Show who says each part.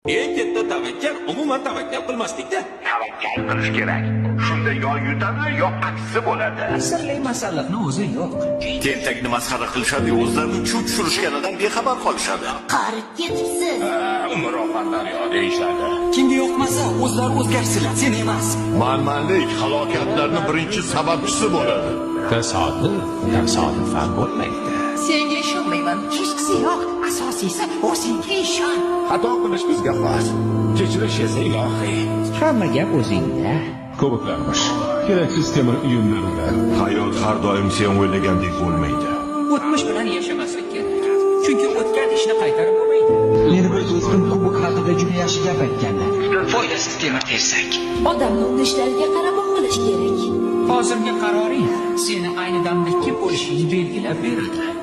Speaker 1: Eng katta tavakkal umuman tavakkal qilmaslikda.
Speaker 2: Tavakkal qilish kerak. Shunda yo yutadi, yo aksi bo'ladi.
Speaker 3: Sirli masalliqni o'zi yo'q.
Speaker 2: Tentakni masxara qilishadi, o'zlarini chuv tushirishganidan bexabar qolishadi.
Speaker 4: Qarib ketibsiz.
Speaker 2: Umr opanlar yo deyishadi.
Speaker 3: Kimga yoqmasa, o'zlari o'zgarsinlar, sen emas.
Speaker 2: Manmanlik halokatlarning birinchi sababchisi bo'ladi.
Speaker 3: Tasodifan bo'lmaydi.
Speaker 4: Senga ishonmayman. Hechqisi yo'q. Asosiysi o'zingga ishon.
Speaker 2: Xato qilish bizga xos. Kechirish esa ilohiy.
Speaker 3: Hamma gap o'zingda.
Speaker 5: Ko'piklarmish. Keraksiz temir uyumlarida.
Speaker 2: Hayot har doim sen o'ylagandek bo'lmaydi.
Speaker 3: O'tmish bilan yashamaslik kerak. Chunki o'tgan ishni qaytarib bo'lmaydi. Meni bir do'stim kubok haqida juda yaxshi gap aytgandi. Foydasiz temir tersak.
Speaker 4: Odamni urishlariga qarab bo'lish kerak.
Speaker 3: Hozirgi qaroring seni ayni damda kim bo'lishingni belgilab beradi.